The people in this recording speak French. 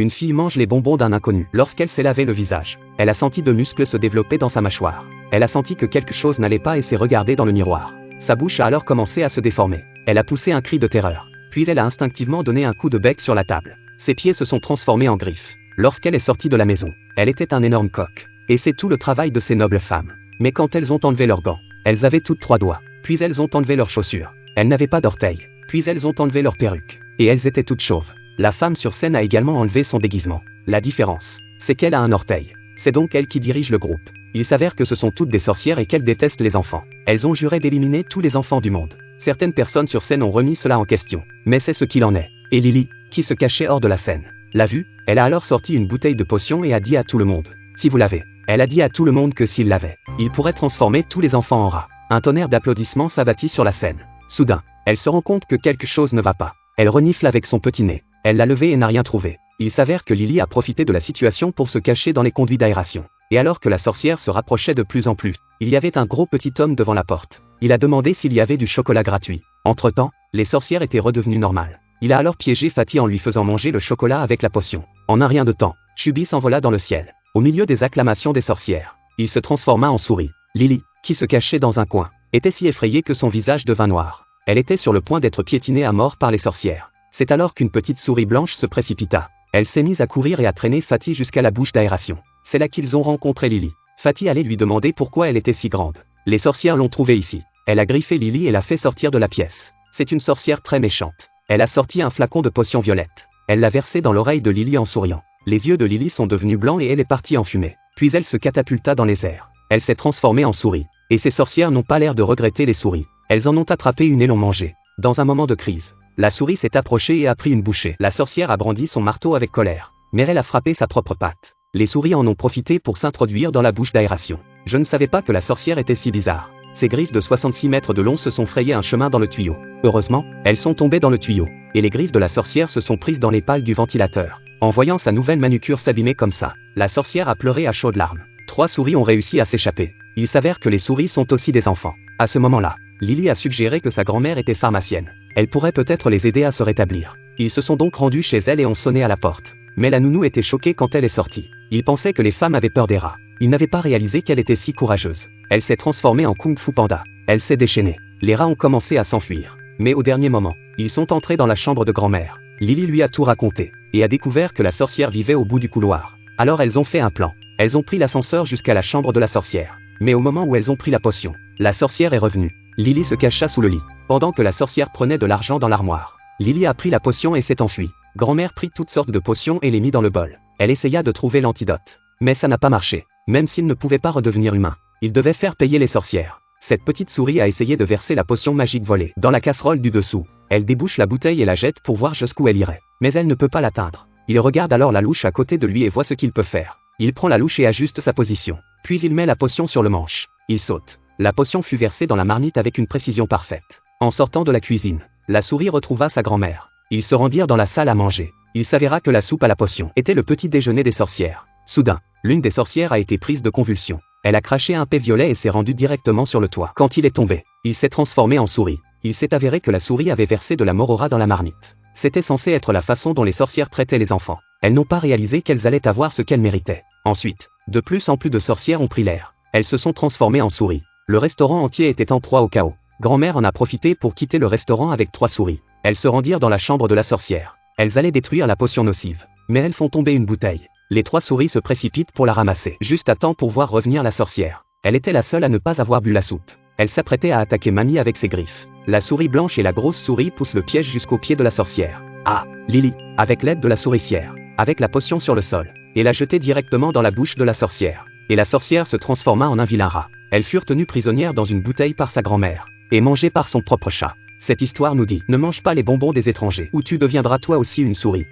Une fille mange les bonbons d'un inconnu. Lorsqu'elle s'est lavé le visage, elle a senti de muscles se développer dans sa mâchoire. Elle a senti que quelque chose n'allait pas et s'est regardée dans le miroir. Sa bouche a alors commencé à se déformer. Elle a poussé un cri de terreur. Puis elle a instinctivement donné un coup de bec sur la table. Ses pieds se sont transformés en griffes. Lorsqu'elle est sortie de la maison, elle était un énorme coq. Et c'est tout le travail de ces nobles femmes. Mais quand elles ont enlevé leurs gants, elles avaient toutes 3 doigts. Puis elles ont enlevé leurs chaussures. Elles n'avaient pas d'orteils. Puis elles ont enlevé leurs perruques. Et elles étaient toutes chauves. La femme sur scène a également enlevé son déguisement. La différence, c'est qu'elle a un orteil. C'est donc elle qui dirige le groupe. Il s'avère que ce sont toutes des sorcières et qu'elles détestent les enfants. Elles ont juré d'éliminer tous les enfants du monde. Certaines personnes sur scène ont remis cela en question. Mais c'est ce qu'il en est. Et Lily, qui se cachait hors de la scène, l'a vu. Elle a alors sorti une bouteille de potion et a dit à tout le monde: si vous l'avez. Elle a dit à tout le monde que s'il l'avait, il pourrait transformer tous les enfants en rats. Un tonnerre d'applaudissements s'abattit sur la scène. Soudain, elle se rend compte que quelque chose ne va pas. Elle renifle avec son petit nez. Elle l'a levé et n'a rien trouvé. Il s'avère que Lily a profité de la situation pour se cacher dans les conduits d'aération. Et alors que la sorcière se rapprochait de plus en plus, il y avait un gros petit homme devant la porte. Il a demandé s'il y avait du chocolat gratuit. Entre-temps, les sorcières étaient redevenues normales. Il a alors piégé Fatih en lui faisant manger le chocolat avec la potion. En un rien de temps, Chubby s'envola dans le ciel. Au milieu des acclamations des sorcières, il se transforma en souris. Lily, qui se cachait dans un coin, était si effrayée que son visage devint noir. Elle était sur le point d'être piétinée à mort par les sorcières. C'est alors qu'une petite souris blanche se précipita. Elle s'est mise à courir et à traîner Fatih jusqu'à la bouche d'aération. C'est là qu'ils ont rencontré Lily. Fatih allait lui demander pourquoi elle était si grande. Les sorcières l'ont trouvée ici. Elle a griffé Lily et l'a fait sortir de la pièce. C'est une sorcière très méchante. Elle a sorti un flacon de potion violette. Elle l'a versé dans l'oreille de Lily en souriant. Les yeux de Lily sont devenus blancs et elle est partie en fumée. Puis elle se catapulta dans les airs. Elle s'est transformée en souris. Et ces sorcières n'ont pas l'air de regretter les souris. Elles en ont attrapé une et l'ont mangée. Dans un moment de crise, la souris s'est approchée et a pris une bouchée. La sorcière a brandi son marteau avec colère. Mais elle a frappé sa propre patte. Les souris en ont profité pour s'introduire dans la bouche d'aération. Je ne savais pas que la sorcière était si bizarre. Ses griffes de 66 mètres de long se sont frayées un chemin dans le tuyau. Heureusement, elles sont tombées dans le tuyau. Et les griffes de la sorcière se sont prises dans les pales du ventilateur. En voyant sa nouvelle manucure s'abîmer comme ça, la sorcière a pleuré à chaudes larmes. 3 souris ont réussi à s'échapper. Il s'avère que les souris sont aussi des enfants. À ce moment-là, Lily a suggéré que sa grand-mère était pharmacienne. Elle pourrait peut-être les aider à se rétablir. Ils se sont donc rendus chez elle et ont sonné à la porte. Mais la nounou était choquée quand elle est sortie. Il pensait que les femmes avaient peur des rats. Il n'avait pas réalisé qu'elle était si courageuse. Elle s'est transformée en Kung Fu Panda. Elle s'est déchaînée. Les rats ont commencé à s'enfuir. Mais au dernier moment, ils sont entrés dans la chambre de grand-mère. Lily lui a tout raconté et a découvert que la sorcière vivait au bout du couloir. Alors elles ont fait un plan. Elles ont pris l'ascenseur jusqu'à la chambre de la sorcière. Mais au moment où elles ont pris la potion, la sorcière est revenue. Lily se cacha sous le lit. Pendant que la sorcière prenait de l'argent dans l'armoire, Lily a pris la potion et s'est enfuie. Grand-mère prit toutes sortes de potions et les mit dans le bol. Elle essaya de trouver l'antidote. Mais ça n'a pas marché. Même s'il ne pouvait pas redevenir humain, il devait faire payer les sorcières. Cette petite souris a essayé de verser la potion magique volée dans la casserole du dessous. Elle débouche la bouteille et la jette pour voir jusqu'où elle irait. Mais elle ne peut pas l'atteindre. Il regarde alors la louche à côté de lui et voit ce qu'il peut faire. Il prend la louche et ajuste sa position. Puis il met la potion sur le manche. Il saute. La potion fut versée dans la marmite avec une précision parfaite. En sortant de la cuisine, la souris retrouva sa grand-mère. Ils se rendirent dans la salle à manger. Il s'avéra que la soupe à la potion était le petit déjeuner des sorcières. Soudain, l'une des sorcières a été prise de convulsions. Elle a craché un paix violet et s'est rendue directement sur le toit. Quand il est tombé, il s'est transformé en souris. Il s'est avéré que la souris avait versé de la morora dans la marmite. C'était censé être la façon dont les sorcières traitaient les enfants. Elles n'ont pas réalisé qu'elles allaient avoir ce qu'elles méritaient. Ensuite, de plus en plus de sorcières ont pris l'air. Elles se sont transformées en souris. Le restaurant entier était en proie au chaos. Grand-mère en a profité pour quitter le restaurant avec 3 souris. Elles se rendirent dans la chambre de la sorcière. Elles allaient détruire la potion nocive. Mais elles font tomber une bouteille. Les 3 souris se précipitent pour la ramasser. Juste à temps pour voir revenir la sorcière. Elle était la seule à ne pas avoir bu la soupe. Elle s'apprêtait à attaquer Mamie avec ses griffes. La souris blanche et la grosse souris poussent le piège jusqu'au pied de la sorcière. Ah, Lily, avec l'aide de la souricière, avec la potion sur le sol, et la jeter directement dans la bouche de la sorcière. Et la sorcière se transforma en un vilain rat. Elles furent tenues prisonnières dans une bouteille par sa grand-mère, et mangées par son propre chat. Cette histoire nous dit, ne mange pas les bonbons des étrangers, ou tu deviendras toi aussi une souris.